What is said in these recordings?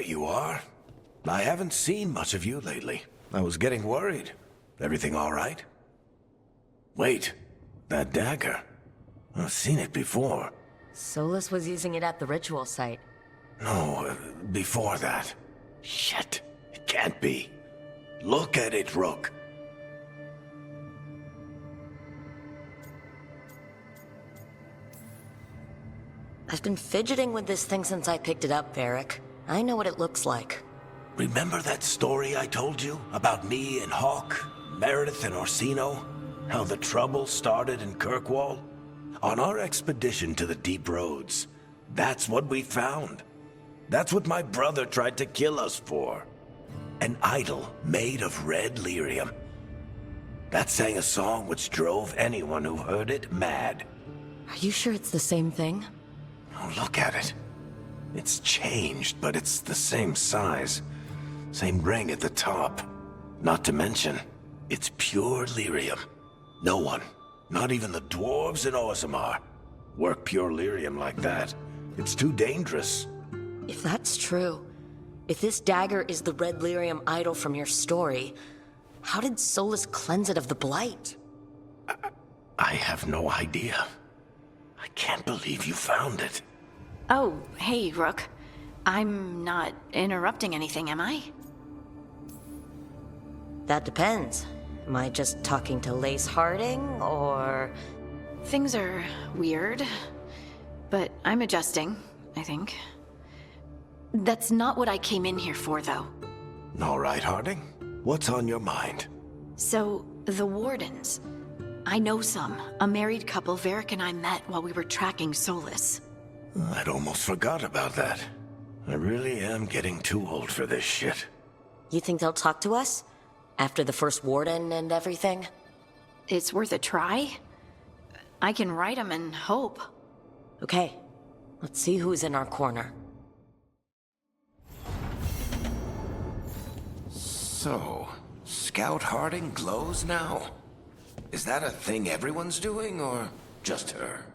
you are. I haven't seen much of you lately. I was getting worried. Everything all right? Wait, that dagger. I've seen it before. Solus was using it at the ritual site. No, before that. Shit, it can't be. Look at it, Rook. I've been fidgeting with this thing since I picked it up, Varric. I know what it looks like. Remember that story I told you about me and Hawk, Meredith and Orsino? How the trouble started in Kirkwall? On our expedition to the Deep Roads, that's what we found. That's what my brother tried to kill us for. An idol made of red lyrium. That sang a song which drove anyone who heard it mad. Are you sure it's the same thing? Oh, look at it. It's changed, but it's the same size. Same ring at the top. Not to mention, it's pure lyrium. No one, not even the dwarves in Orzammar, work pure lyrium like that. It's too dangerous. If that's true, if this dagger is the red lyrium idol from your story, how did Solus cleanse it of the blight? I have no idea. I can't believe you found it. Oh, hey, Rook. I'm not interrupting anything, am I? That depends. Am I just talking to Lace Harding, or... Things are weird, but I'm adjusting, I think. That's not what I came in here for, though. All right, Harding. What's on your mind? So, the Wardens. I know some. A married couple Varric and I met while we were tracking Solus. I'd almost forgot about that. I really am getting too old for this shit. You think they'll talk to us? After the first Warden and everything? It's worth a try. I can write them and hope. Okay, let's see who's in our corner. So, Scout Harding glows now? Is that a thing everyone's doing, or just her?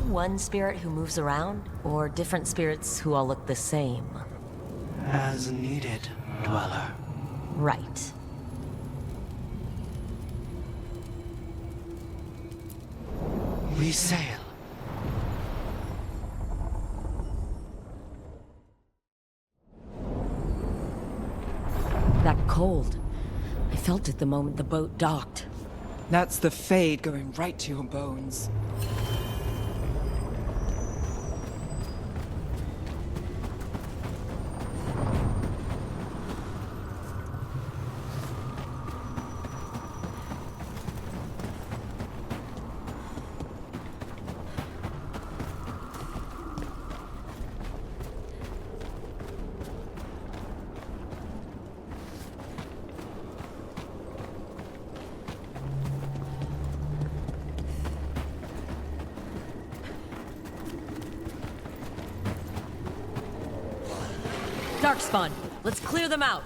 One spirit who moves around, or different spirits who all look the same? As needed, Dweller. Right. We sail. That cold. I felt it the moment the boat docked. That's the Fade going right to your bones. Darkspawn, let's clear them out.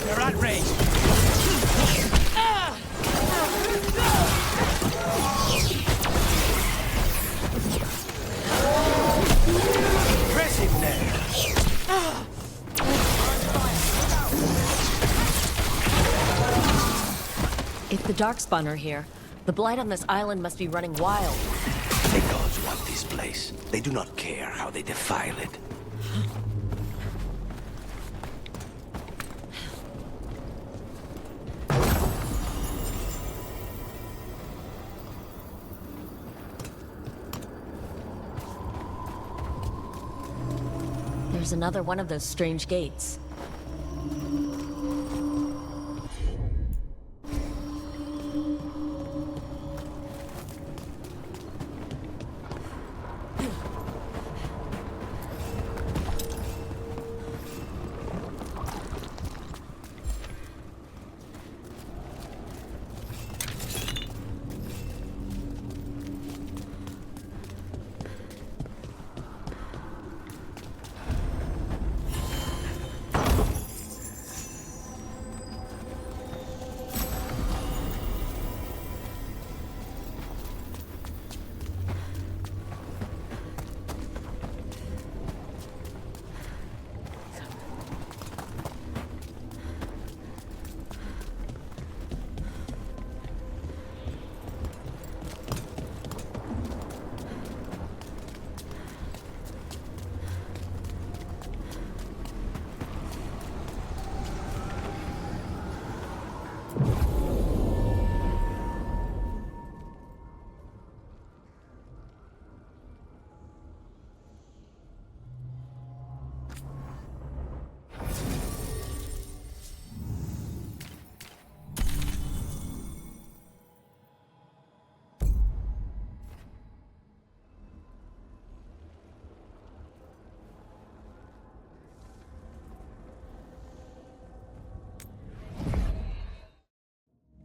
They're outraged. If the Darkspawn are here, the blight on this island must be running wild. The gods want this place. They do not care how they defile it. There's another one of those strange gates.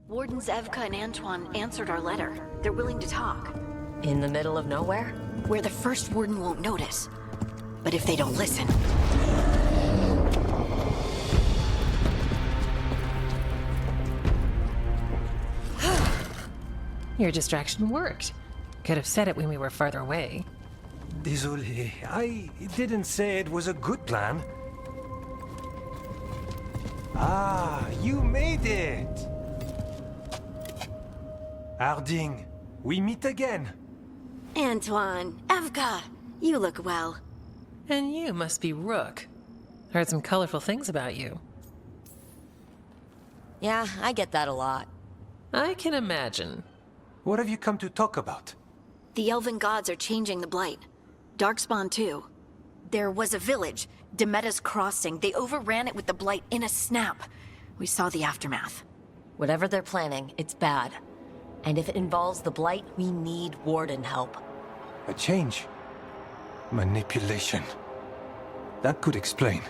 Wardens Evka and Antoine answered our letter. They're willing to talk. In the middle of nowhere? Where the first warden won't notice. But if they don't listen... Your distraction worked. Could have said it when we were farther away. Désolé, I didn't say it was a good plan. Ah, you made it! Harding, we meet again. Antoine, Evka, you look well. And you must be Rook. Heard some colorful things about you. Yeah, I get that a lot. I can imagine. What have you come to talk about? The elven gods are changing the blight. Darkspawn too. There was a village, Demetta's Crossing. They overran it with the blight in a snap. We saw the aftermath. Whatever they're planning, it's bad. And if it involves the blight, we need warden help. A change? Manipulation. That could explain.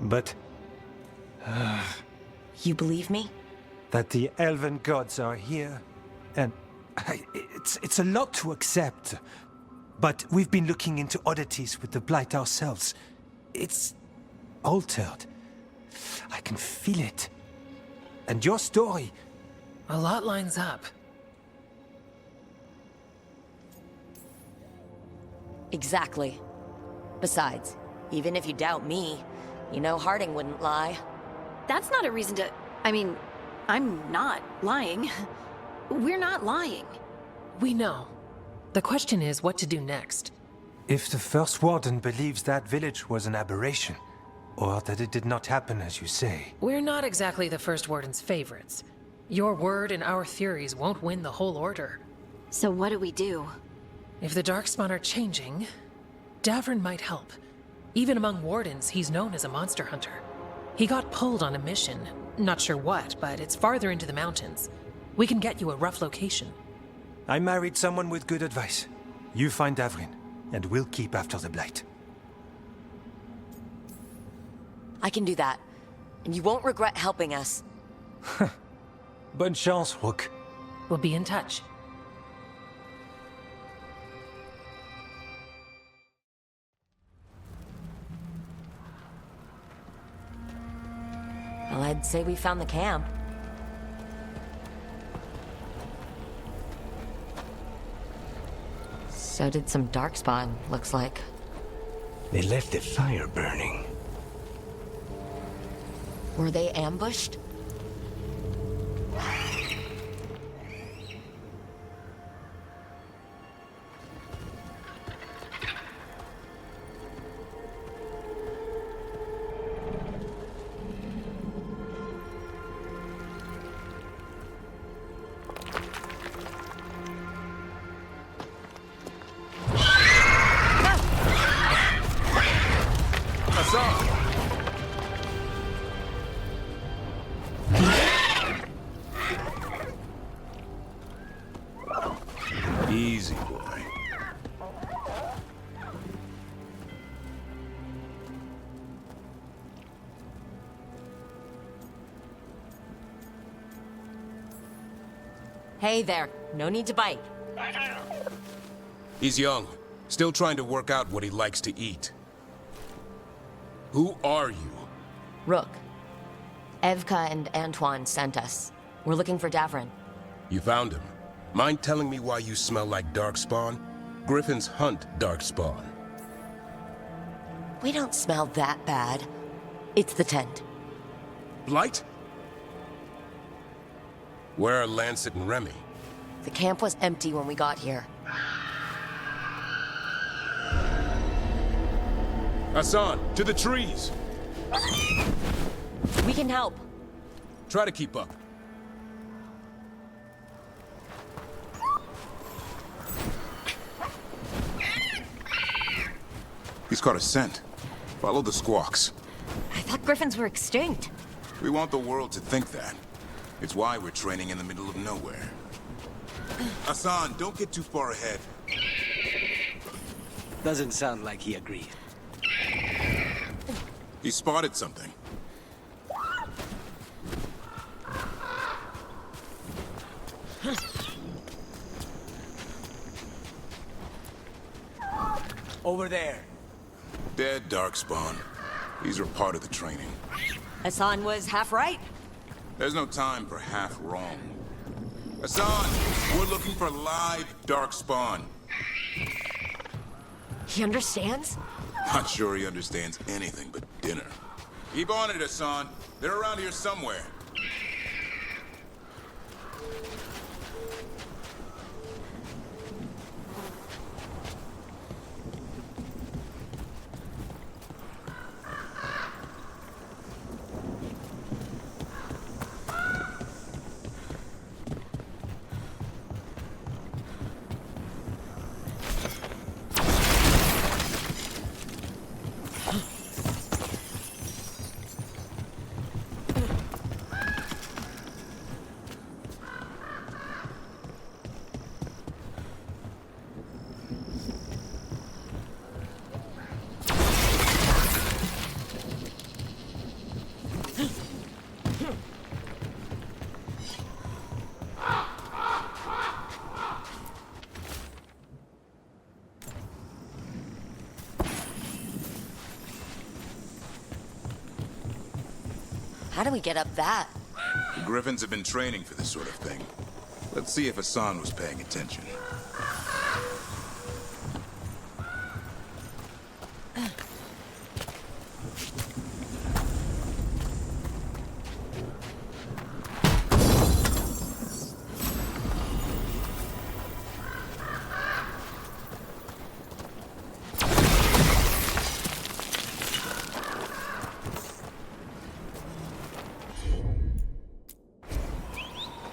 But... You believe me? that the elven gods are here, and... it's a lot to accept. But we've been looking into oddities with the blight ourselves. It's... altered. I can feel it. And your story... A lot lines up. Exactly. Besides, even if you doubt me, you know Harding wouldn't lie. That's not a reason to... I mean, I'm not lying. We're not lying. We know. The question is what to do next. If the First Warden believes that village was an aberration, or that it did not happen as you say... We're not exactly the First Warden's favorites. Your word and our theories won't win the whole order. So what do we do? If the Darkspawn are changing, Davrin might help. Even among Wardens, he's known as a monster hunter. He got pulled on a mission. Not sure what, but it's farther into the mountains. We can get you a rough location. I married someone with good advice. You find Davrin, and we'll keep after the Blight. I can do that. And you won't regret helping us. Bonne chance, Rook. We'll be in touch. Well, I'd say we found the camp. So did some Darkspawn, looks like. They left the fire burning. Were they ambushed? Easy, boy. Hey there, no need to bite. He's young, still trying to work out what he likes to eat. Who are you? Rook. Evka and Antoine sent us. We're looking for Davrin. You found him. Mind telling me why you smell like darkspawn? Griffins hunt darkspawn. We don't smell that bad. It's the tent. Blight? Where are Lancet and Remy? The camp was empty when we got here. Hassan, to the trees! We can help. Try to keep up. He's caught a scent. Follow the squawks. I thought griffins were extinct. We want the world to think that. It's why we're training in the middle of nowhere. Hassan, don't get too far ahead. Doesn't sound like he agreed. He spotted something. Over there. Dead darkspawn. These are part of the training. Hassan was half right. There's no time for half wrong. Hassan, we're looking for live darkspawn. He understands? Not sure he understands anything but dinner. Keep on it, Hassan. They're around here somewhere. How do we get up that? The Griffins have been training for this sort of thing. Let's see if Hassan was paying attention.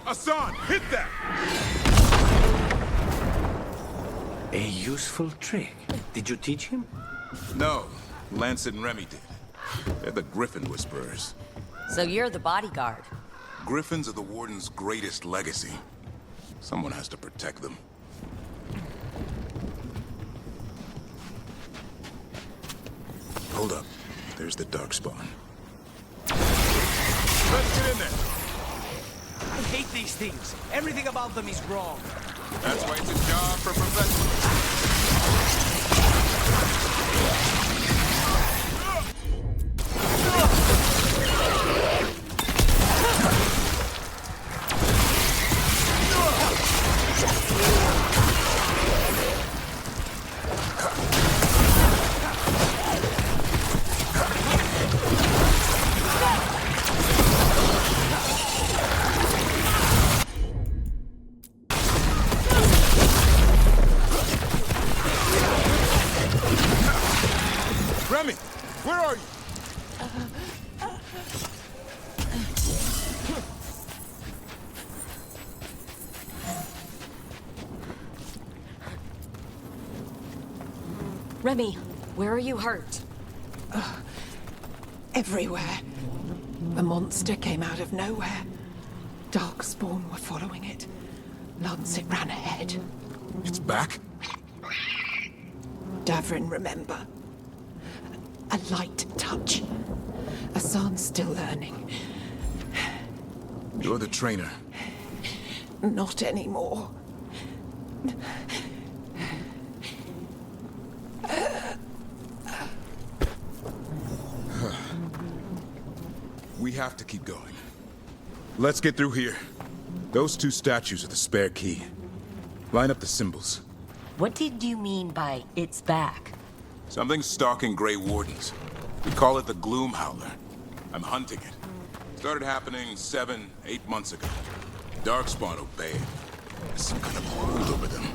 Hassan, hit that! A useful trick. Did you teach him? No, Lancet and Remy did. They're the Griffin Whisperers. So you're the bodyguard. Griffins are the Warden's greatest legacy. Someone has to protect them. Hold up. There's the darkspawn. Let's get in there! I hate these things. Everything about them is wrong. That's why it's a job for professionals. Where are you? Remy, where are you hurt? Everywhere. The monster came out of nowhere. Darkspawn were following it. Lancet ran ahead. It's back? Davrin, remember. A light touch. Hassan's still learning. You're the trainer. Not anymore. We have to keep going. Let's get through here. Those two statues are the spare key. Line up the symbols. What did you mean by it's back? Something's stalking Grey Wardens. We call it the Gloom Howler. I'm hunting it. Started happening 7, 8 months ago. Darkspawn obeyed. There's some kind of hold over them.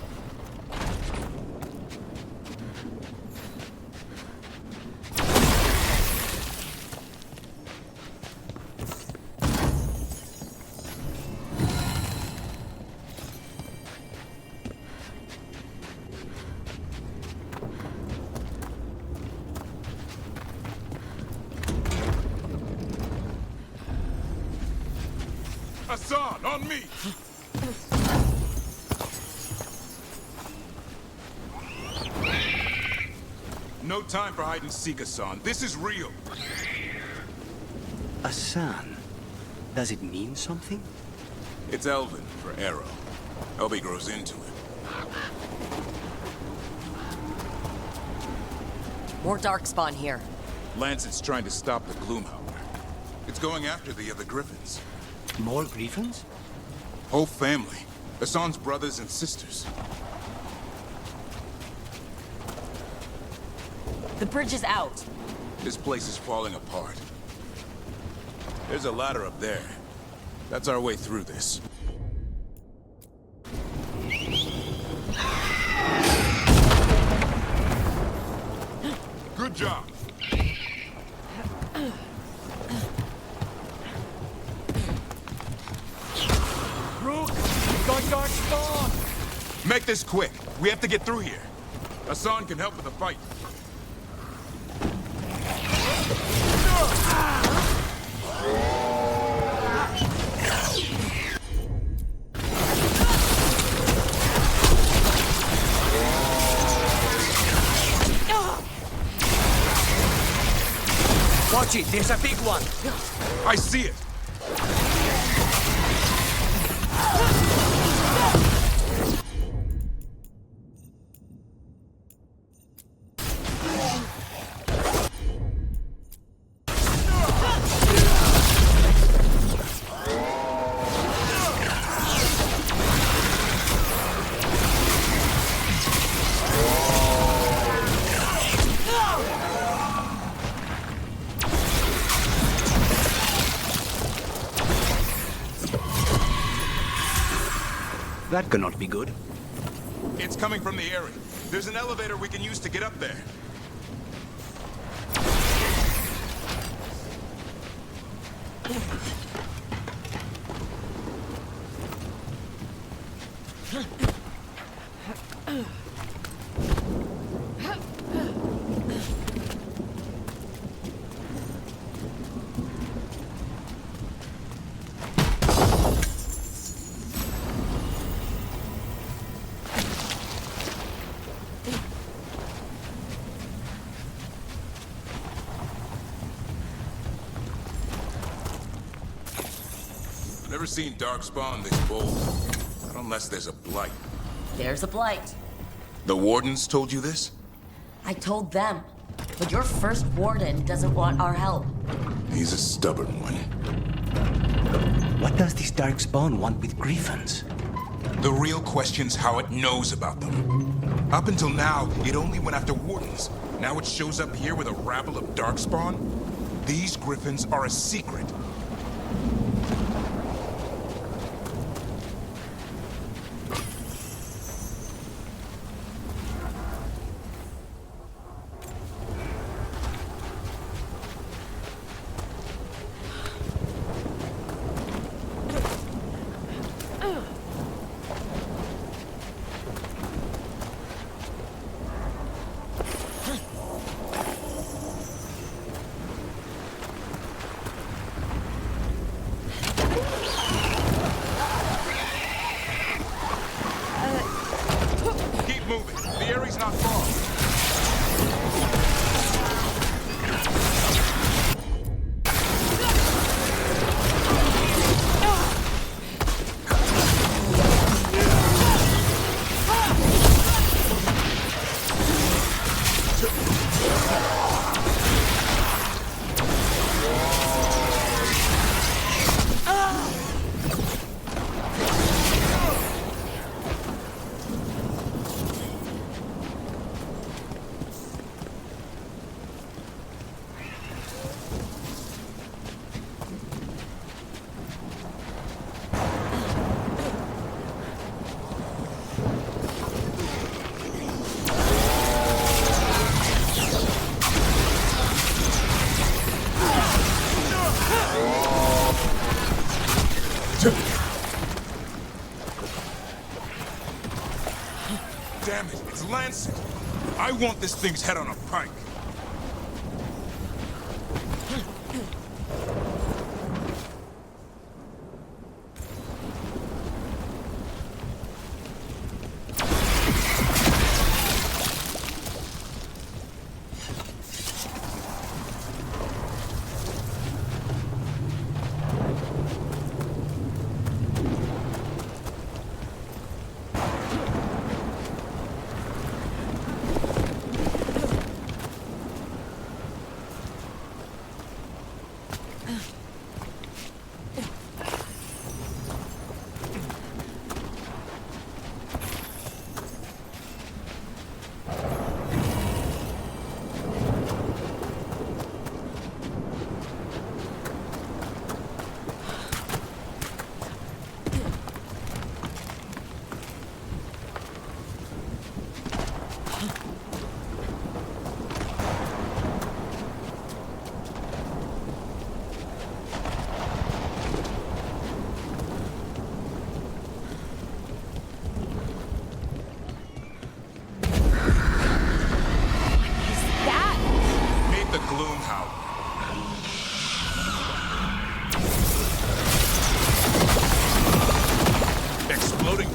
Hassan, on me! No time for hide and seek, Hassan. This is real. Asan. Does it mean something? It's Elven for arrow. Elby grows into it. More Darkspawn here. Lancet's trying to stop the Gloomhowler. It's going after the other Griffins. More griffins? Whole family. Hassan's brothers and sisters. The bridge is out. This place is falling apart. There's a ladder up there. That's our way through this. Good job. Rook! We got Darkspawn! Make this quick. We have to get through here. Hassan can help with the fight. Watch it, there's a big one! I see it. That cannot be good. It's coming from the area. There's an elevator we can use to get up there. Never seen Darkspawn this bold. Not unless there's a blight. There's a blight. The Wardens told you this? I told them. But your first warden doesn't want our help. He's a stubborn one. What does this Darkspawn want with griffins? The real question's how it knows about them. Up until now, it only went after Wardens. Now it shows up here with a rabble of Darkspawn? These griffins are a secret. Lancet. I want this thing's head on a pike.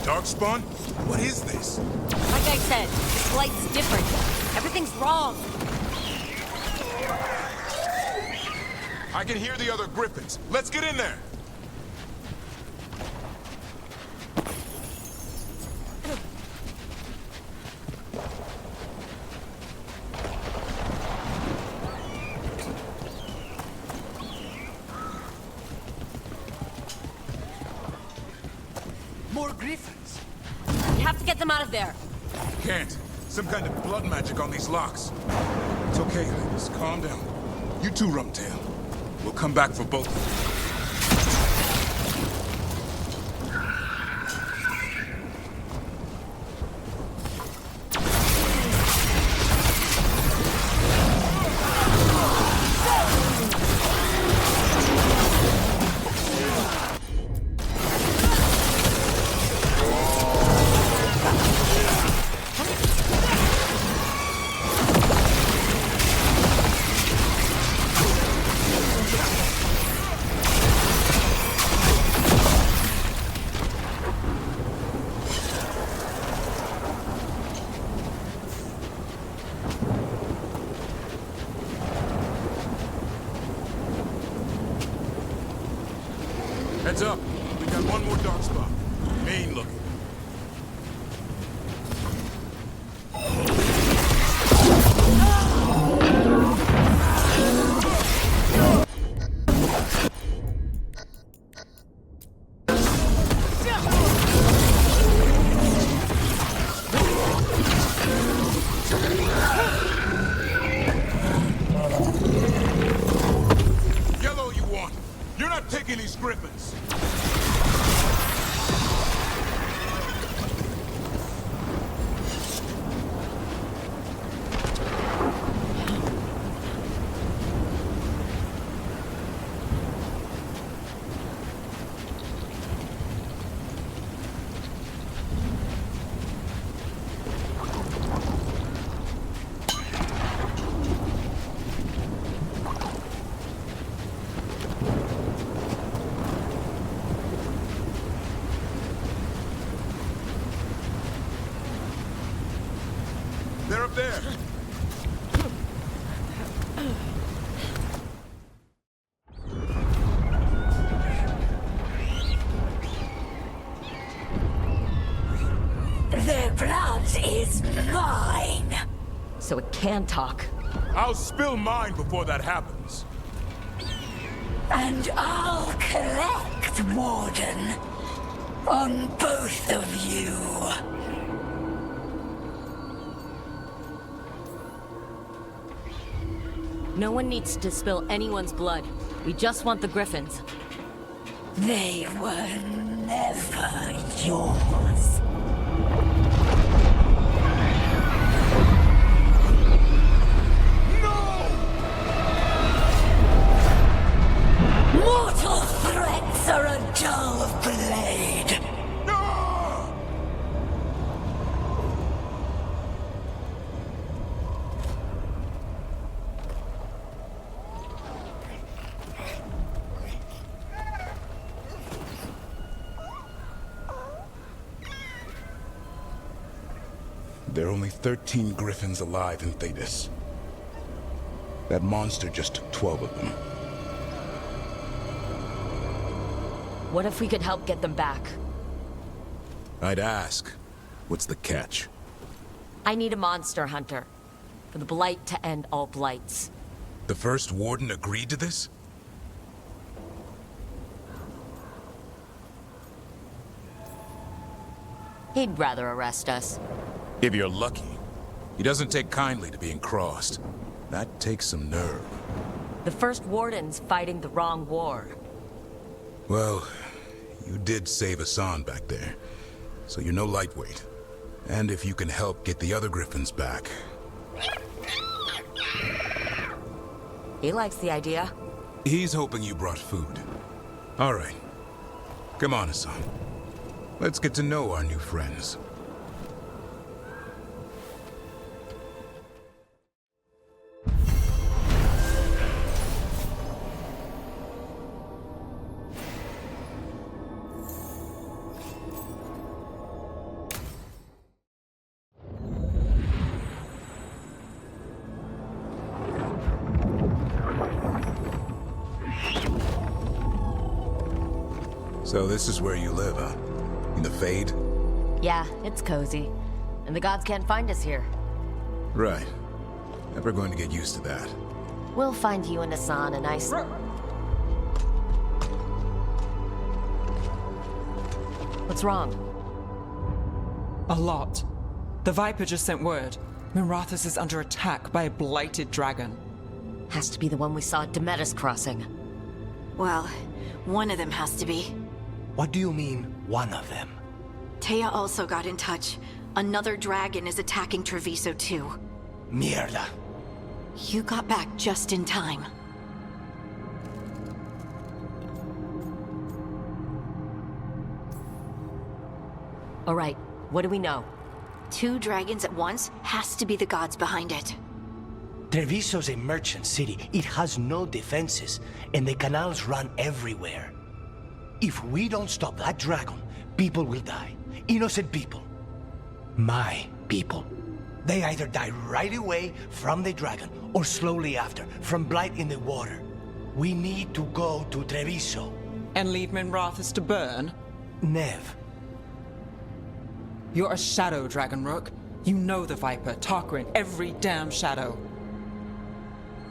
Darkspawn? What is this? Like I said, this blight's different. Everything's wrong. I can hear the other griffins. Let's get in there. More griffins. We have to get them out of there. Can't. Some kind of blood magic on these locks. It's okay, ladies. Calm down. You too, Rumtail. We'll come back for both of you. Heads up. We got one more dark spot. Main looking. Yellow you want. You're not taking these griffins. They're up there. Their blood is mine. So it can talk. I'll spill mine before that happens. And I'll collect, Warden, on both of you. No one needs to spill anyone's blood. We just want the griffins. They were never yours. Mortal threats are a dull blade. There are only 13 griffins alive in Thetis. That monster just took 12 of them. What if we could help get them back? I'd ask, what's the catch? I need a monster hunter. For the Blight to end all blights. The first warden agreed to this? He'd rather arrest us. If you're lucky. He doesn't take kindly to being crossed. That takes some nerve. The first warden's fighting the wrong war. Well, you did save Hassan back there, so you're no lightweight. And if you can help get the other griffins back... He likes the idea. He's hoping you brought food. All right. Come on, Hassan. Let's get to know our new friends. So this is where you live, huh? In the Fade? Yeah, it's cozy. And the gods can't find us here. Right. Never going to get used to that. We'll find you and Hassan a nice... What's wrong? A lot. The Viper just sent word. Mirathus is under attack by a blighted dragon. Has to be the one we saw at Demetis Crossing. Well, one of them has to be. What do you mean, one of them? Taya also got in touch. Another dragon is attacking Treviso too. Mierda. You got back just in time. All right, what do we know? 2 dragons at once has to be the gods behind it. Treviso's a merchant city. It has no defenses, and the canals run everywhere. If we don't stop that dragon, people will die. Innocent people. My people. They either die right away from the dragon, or slowly after, from blight in the water. We need to go to Treviso. And leave Minrathus to burn? Nev. You're a shadow, Dragon Rook. You know the Viper, Tarquin, every damn shadow.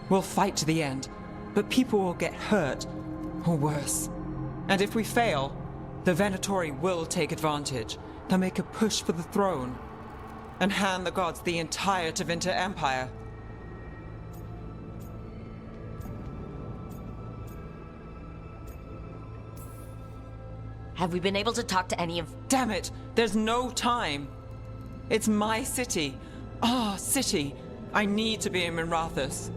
We'll fight to the end, but people will get hurt, or worse. And if we fail, the Venatori will take advantage. They'll make a push for the throne, and hand the gods the entire Tevinter Empire. Have we been able to talk to any of... Damn it! There's no time! It's my city. Our city. I need to be in Minrathus.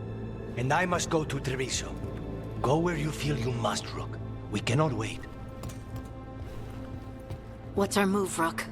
And I must go to Treviso. Go where you feel you must, Rook. We cannot wait. What's our move, Rook?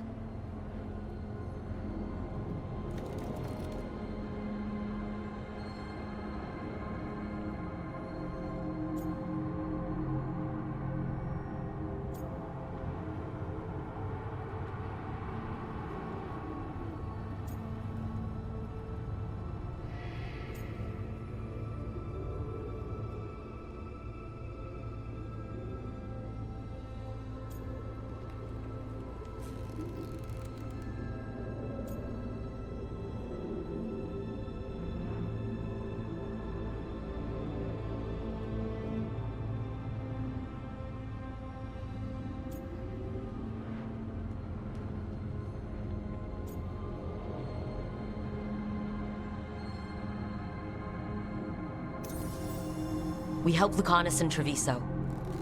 We help Lucanus and Treviso.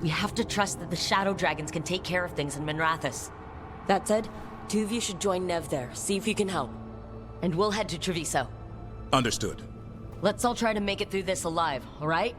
We have to trust that the Shadow Dragons can take care of things in Minrathus. That said, 2 of you should join Nev there, see if you can help. And we'll head to Treviso. Understood. Let's all try to make it through this alive, all right?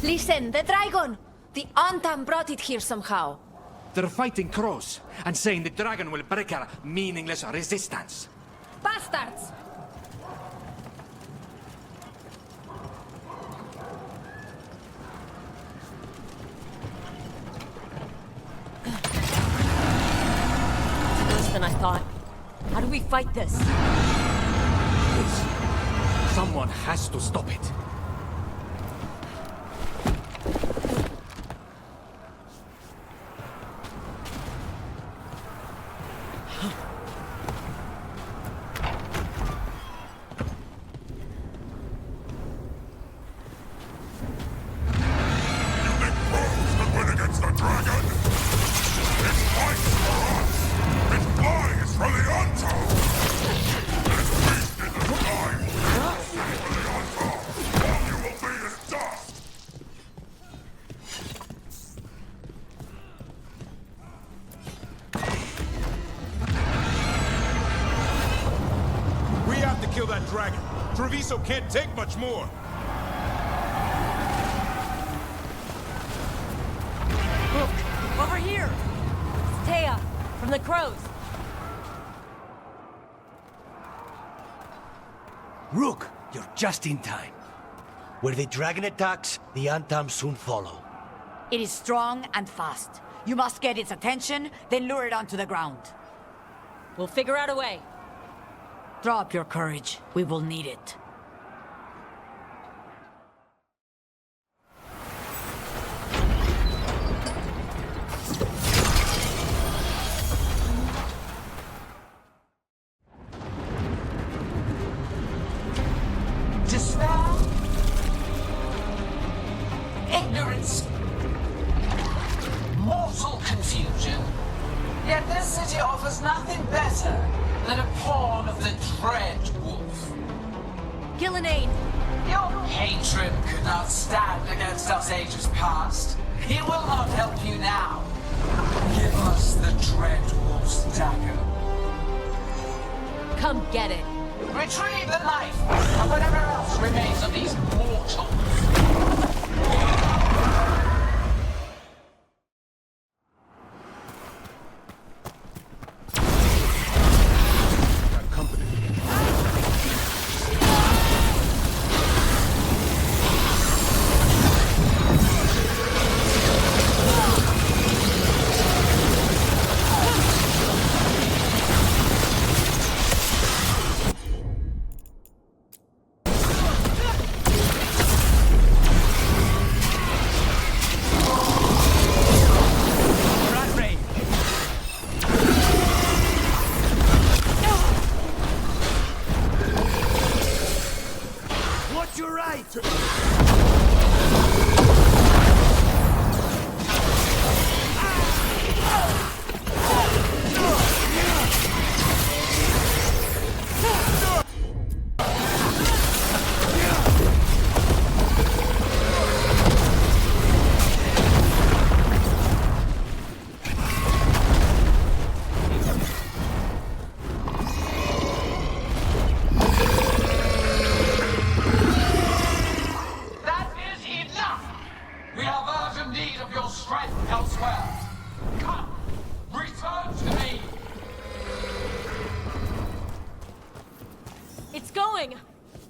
Listen, the dragon! The Antam brought it here somehow. They're fighting crows and saying the dragon will break our meaningless resistance. Bastards! It's worse than I thought. How do we fight this? Someone has to stop it. Kill that dragon. Treviso can't take much more. Look, over here! It's Taya, from the crows. Rook, you're just in time. Where the dragon attacks, the Antam soon follow. It is strong and fast. You must get its attention, then lure it onto the ground. We'll figure out a way. Draw up your courage. We will need it. Despair, ignorance, mortal confusion. Yet this city offers nothing better than a pawn of the Dread Wolf. Gillenane! Your hatred could not stand against us ages past. He will not help you now. Give us the Dread Wolf's dagger. Come get it. Retrieve the knife and whatever else remains of these mortals.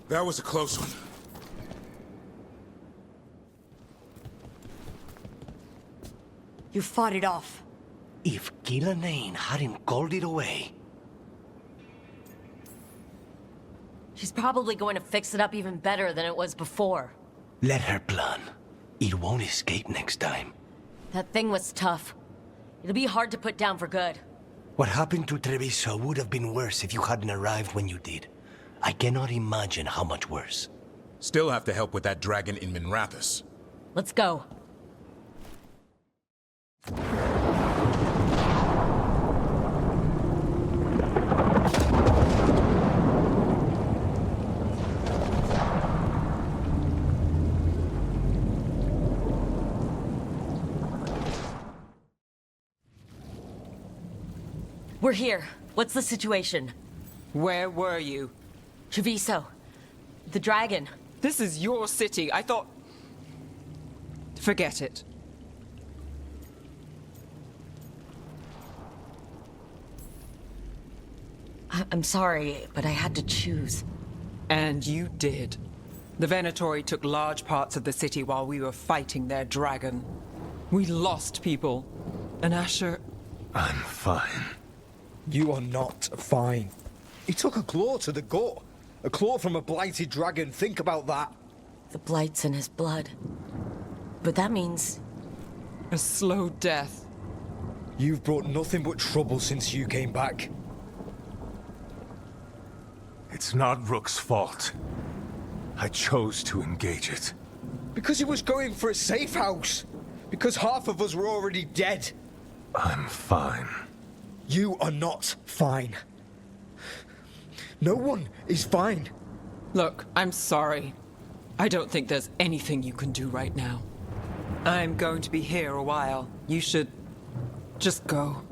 That was a close one. You fought it off. If Gillenane hadn't called it away... She's probably going to fix it up even better than it was before. Let her plan. It won't escape next time. That thing was tough. It'll be hard to put down for good. What happened to Treviso would have been worse if you hadn't arrived when you did. I cannot imagine how much worse. Still have to help with that dragon in Minrathous. Let's go. We're here. What's the situation? Where were you? Treviso. The dragon. This is your city. I thought... Forget it. I'm sorry, but I had to choose. And you did. The Venatori took large parts of the city while we were fighting their dragon. We lost people. And Asher... I'm fine. You are not fine. He took a claw to the gut. A claw from a blighted dragon. Think about that. The blight's in his blood. But that means... a slow death. You've brought nothing but trouble since you came back. It's not Rook's fault. I chose to engage it. Because he was going for a safe house. Because half of us were already dead. I'm fine. You are not fine. No one is fine. Look, I'm sorry. I don't think there's anything you can do right now. I'm going to be here a while. You should... just go.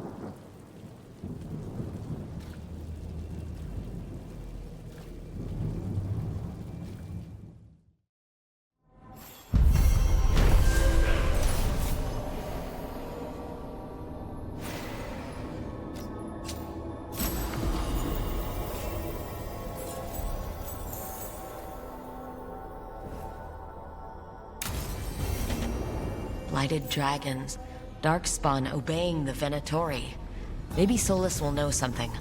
Blighted dragons. Darkspawn obeying the Venatori. Maybe Solus will know something.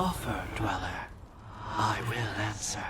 offer, Dweller, I will answer.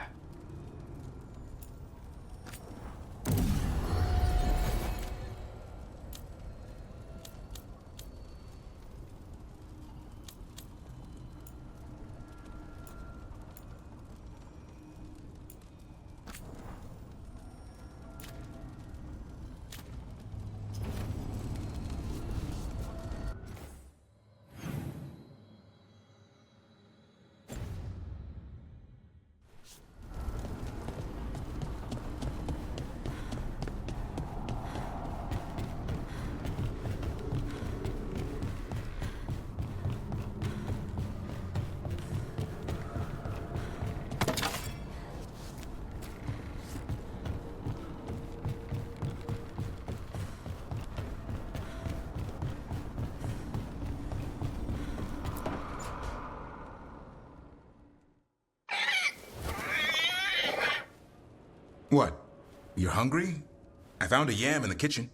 What? You're hungry? I found a yam in the kitchen.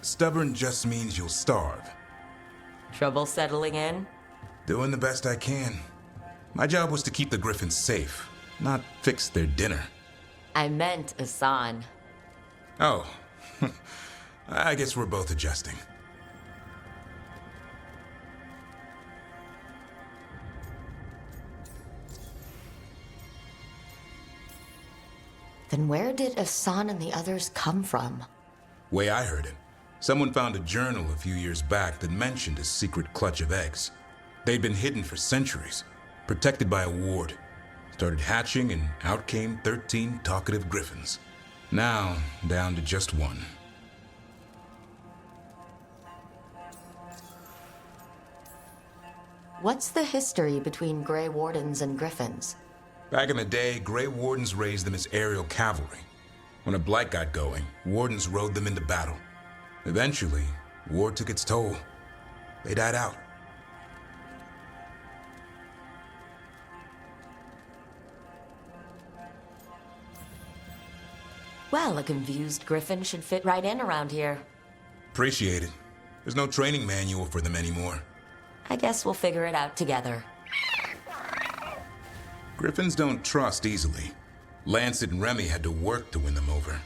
Stubborn just means you'll starve. Trouble settling in? Doing the best I can. My job was to keep the Griffins safe, not fix their dinner. I meant Asan. Oh. I guess we're both adjusting. Then where did Asan and the others come from? Way I heard it, someone found a journal a few years back that mentioned a secret clutch of eggs. They'd been hidden for centuries, protected by a ward. Started hatching and out came 13 talkative griffins. Now, down to just one. What's the history between Grey Wardens and Griffins? Back in the day, Grey Wardens raised them as aerial cavalry. When a blight got going, Wardens rode them into battle. Eventually, war took its toll. They died out. Well, a confused griffin should fit right in around here. Appreciate it. There's no training manual for them anymore. I guess we'll figure it out together. Griffins don't trust easily. Lancet and Remy had to work to win them over.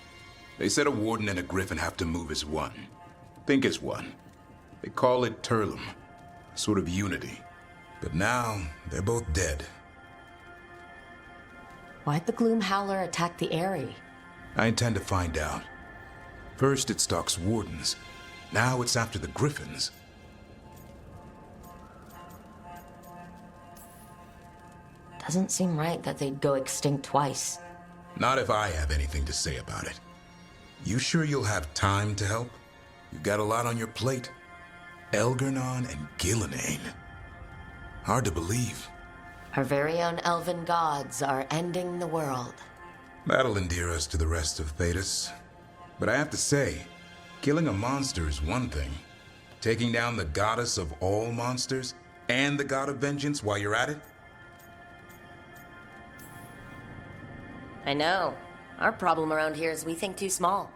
They said a warden and a griffin have to move as one. Think as one. They call it Turlum, a sort of unity. But now, they're both dead. Why'd the Gloom Howler attack the Eyrie? I intend to find out. First it stalks wardens. Now it's after the griffins. Doesn't seem right that they'd go extinct twice. Not if I have anything to say about it. You sure you'll have time to help? You've got a lot on your plate. Elgernon and Gillenane. Hard to believe. Our very own elven gods are ending the world. That'll endear us to the rest of Thedas. But I have to say, killing a monster is one thing. Taking down the goddess of all monsters and the god of vengeance while you're at it? I know. Our problem around here is we think too small.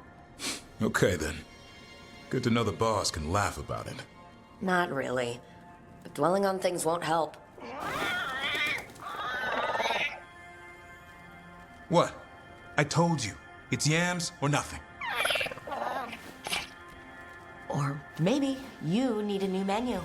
Okay then. Good to know the boss can laugh about it. Not really. But dwelling on things won't help. What? I told you. It's yams or nothing. Or maybe you need a new menu.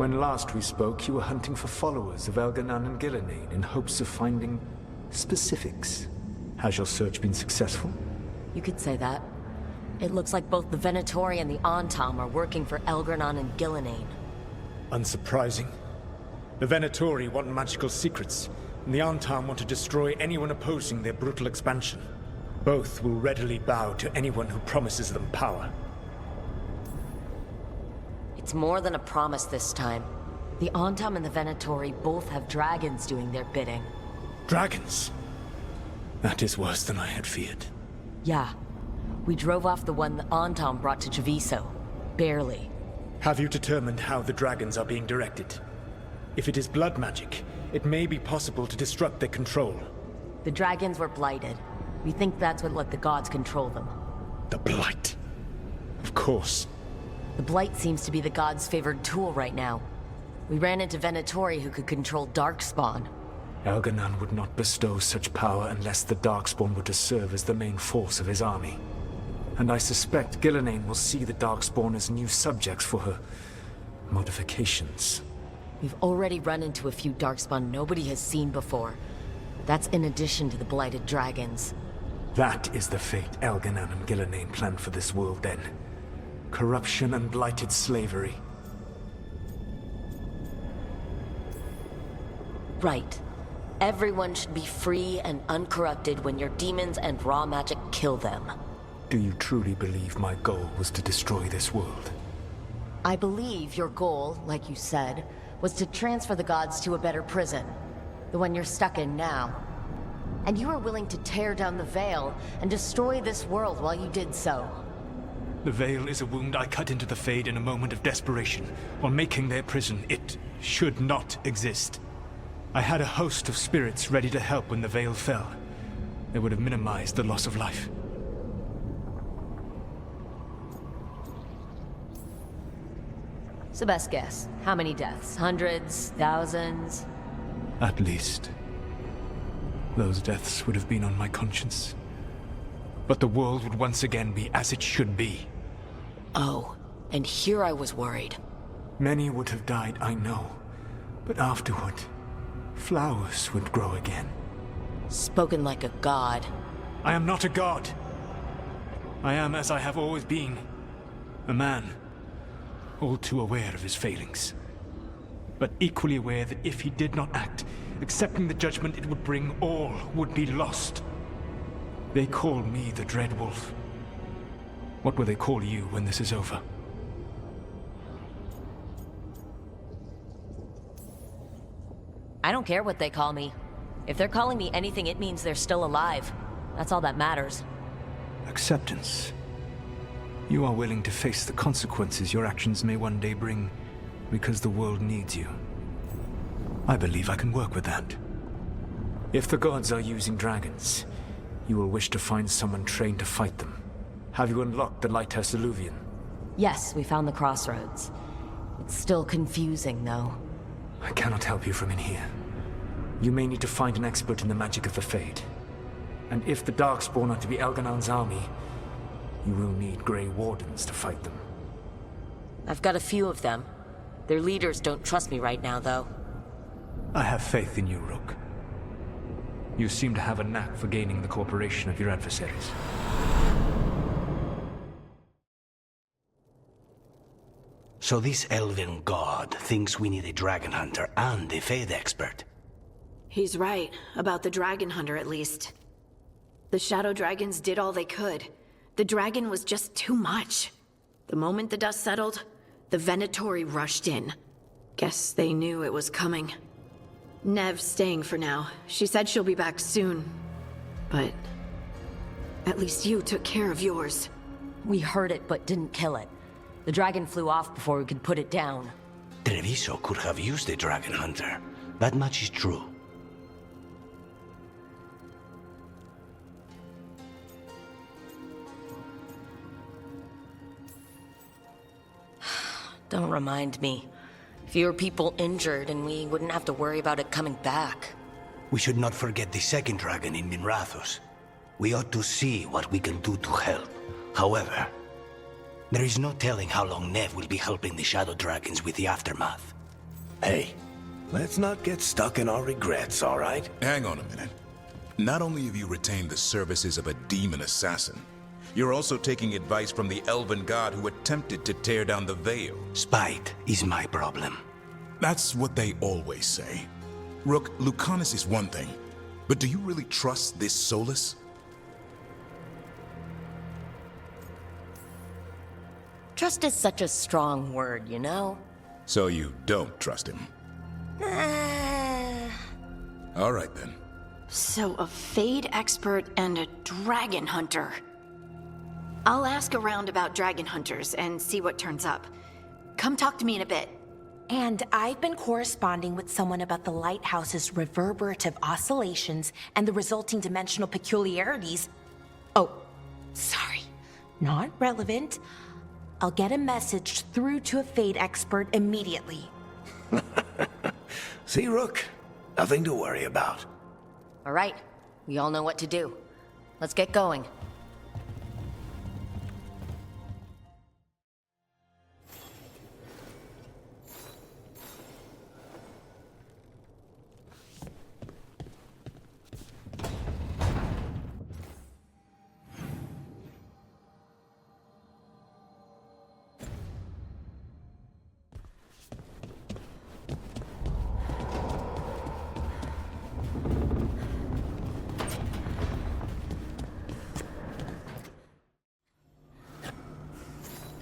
When last we spoke, you were hunting for followers of Elganan and Gillenane in hopes of finding specifics. Has your search been successful? You could say that. It looks like both the Venatori and the Antam are working for Elgranon and Gillenane. Unsurprising. The Venatori want magical secrets, and the Antam want to destroy anyone opposing their brutal expansion. Both will readily bow to anyone who promises them power. It's more than a promise this time. The Antam and the Venatori both have dragons doing their bidding. Dragons? That is worse than I had feared. Yeah. We drove off the one the Antam brought to Treviso. Barely. Have you determined how the dragons are being directed? If it is blood magic, it may be possible to disrupt their control. The dragons were blighted. We think that's what let the gods control them. The Blight. Of course. The Blight seems to be the gods' favored tool right now. We ran into Venatori who could control Darkspawn. Elganan would not bestow such power unless the Darkspawn were to serve as the main force of his army. And I suspect Gillenane will see the Darkspawn as new subjects for her modifications. We've already run into a few Darkspawn nobody has seen before. That's in addition to the blighted dragons. That is the fate Elganan and Gillenane planned for this world then. Corruption and blighted slavery. Right. Everyone should be free and uncorrupted when your demons and raw magic kill them. Do you truly believe my goal was to destroy this world? I believe your goal, like you said, was to transfer the gods to a better prison. The one you're stuck in now. And you were willing to tear down the Veil and destroy this world while you did so. The Veil is a wound I cut into the Fade in a moment of desperation, while making their prison. It should not exist. I had a host of spirits ready to help when the Veil fell. They would have minimized the loss of life. So best guess, how many deaths? Hundreds? Thousands? At least. Those deaths would have been on my conscience. But the world would once again be as it should be. Oh, and here I was worried. Many would have died, I know. But afterward, flowers would grow again. Spoken like a god. I am not a god. I am as I have always been. A man. All too aware of his failings. But equally aware that if he did not act, accepting the judgment it would bring, all would be lost. They call me the Dread Wolf. What will they call you when this is over? I don't care what they call me. If they're calling me anything, it means they're still alive. That's all that matters. Acceptance. You are willing to face the consequences your actions may one day bring, because the world needs you. I believe I can work with that. If the gods are using dragons, you will wish to find someone trained to fight them. Have you unlocked the Lighthouse Illuvian? Yes, we found the crossroads. It's still confusing, though. I cannot help you from in here. You may need to find an expert in the magic of the Fade. And if the Darkspawn are to be Elganan's army, you will need Grey Wardens to fight them. I've got a few of them. Their leaders don't trust me right now, though. I have faith in you, Rook. You seem to have a knack for gaining the cooperation of your adversaries. So this elven god thinks we need a dragon hunter and a Fade expert. He's right, about the dragon hunter at least. The shadow dragons did all they could. The dragon was just too much. The moment the dust settled, the Venatori rushed in. Guess they knew it was coming. Nev's staying for now. She said she'll be back soon. But at least you took care of yours. We heard it, but didn't kill it. The dragon flew off before we could put it down. Treviso could have used a dragon hunter. That much is true. Don't remind me. Fewer people injured, and we wouldn't have to worry about it coming back. We should not forget the second dragon in Minrathos. We ought to see what we can do to help. However, there is no telling how long Nev will be helping the Shadow Dragons with the aftermath. Hey, let's not get stuck in our regrets, all right? Hang on a minute. Not only have you retained the services of a demon assassin, you're also taking advice from the elven god who attempted to tear down the veil. Spite is my problem. That's what they always say. Rook, Lucanus is one thing, but do you really trust this Solus? Trust is such a strong word, you know? So you don't trust him? All right then. So a Fade expert and a dragon hunter. I'll ask around about dragon hunters and see what turns up. Come talk to me in a bit. And I've been corresponding with someone about the lighthouse's reverberative oscillations and the resulting dimensional peculiarities. Oh, sorry. Not relevant. I'll get a message through to a Fade expert immediately. See, Rook? Nothing to worry about. All right, we all know what to do. Let's get going.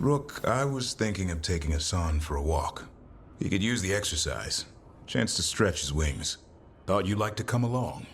Rook, I was thinking of taking Hassan for a walk. He could use the exercise. Chance to stretch his wings. Thought you'd like to come along.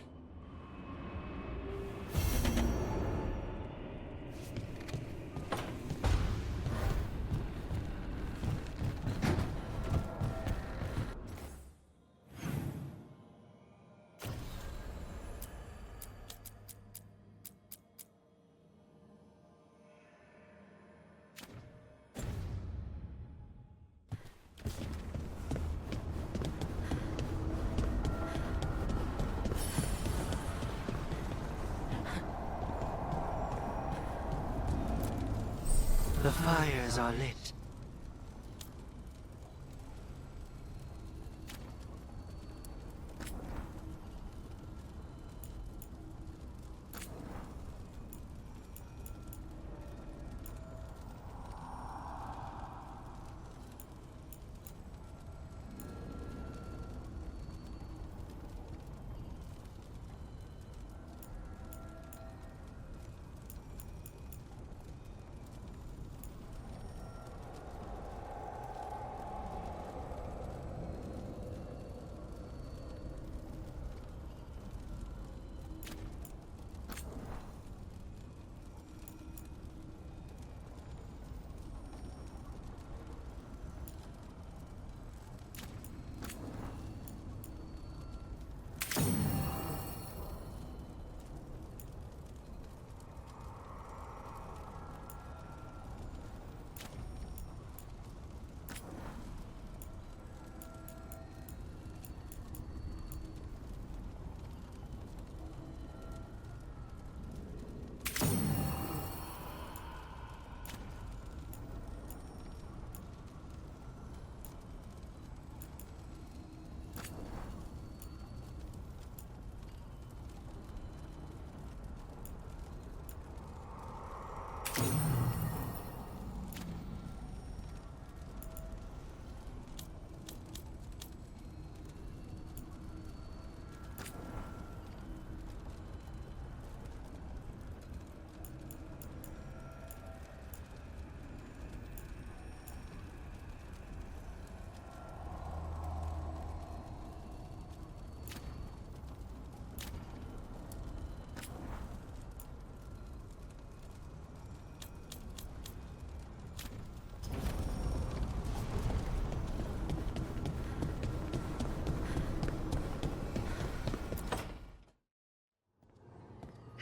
The fires are lit.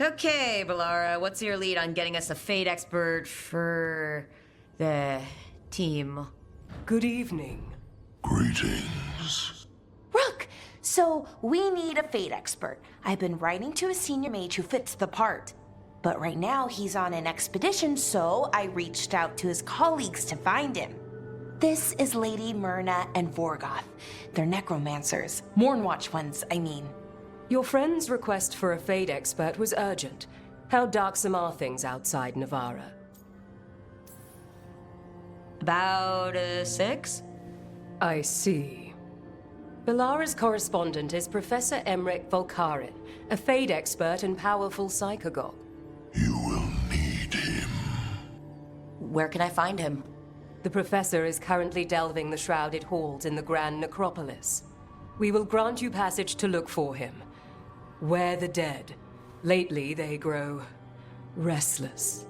Okay, Balara, what's your lead on getting us a Fade expert for the team? Good evening. Greetings. Rook! So, we need a Fade expert. I've been writing to a senior mage who fits the part. But right now, he's on an expedition, so I reached out to his colleagues to find him. This is Lady Myrna and Vorgoth. They're necromancers. Mournwatch ones, I mean. Your friend's request for a Fade expert was urgent. How darksome are things outside Navarra? About 6? I see. Belara's correspondent is Professor Emmerich Volkarin, a Fade expert and powerful psychagogue. Where can I find him? The professor is currently delving the shrouded halls in the Grand Necropolis. We will grant you passage to look for him. Where the dead. Lately they grow restless.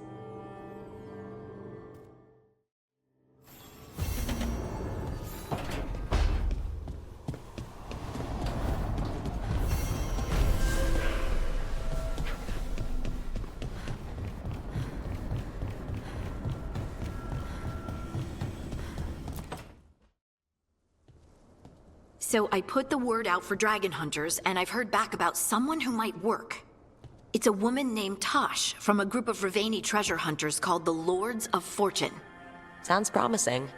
So I put the word out for dragon hunters, and I've heard back about someone who might work. It's a woman named Tosh from a group of Ravani treasure hunters called the Lords of Fortune. Sounds promising.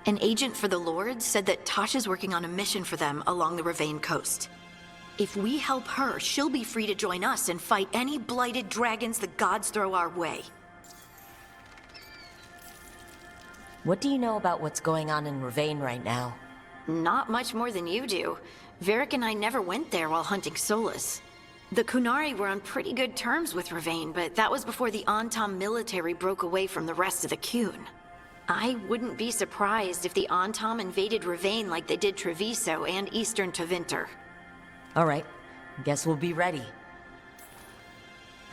An agent for the Lords said that Tosh is working on a mission for them along the Ravane coast. If we help her, she'll be free to join us and fight any blighted dragons the gods throw our way. What do you know about what's going on in Ravane right now? Not much more than you do. Varric and I never went there while hunting Solus. The Kunari were on pretty good terms with Ravane, but that was before the Antam military broke away from the rest of the Qun. I wouldn't be surprised if the Antam invaded Ravane like they did Treviso and Eastern Tevinter. All right. Guess we'll be ready.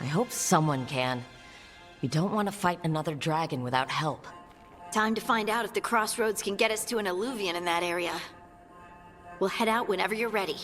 I hope someone can. We don't want to fight another dragon without help. Time to find out if the crossroads can get us to an alluvion in that area. We'll head out whenever you're ready.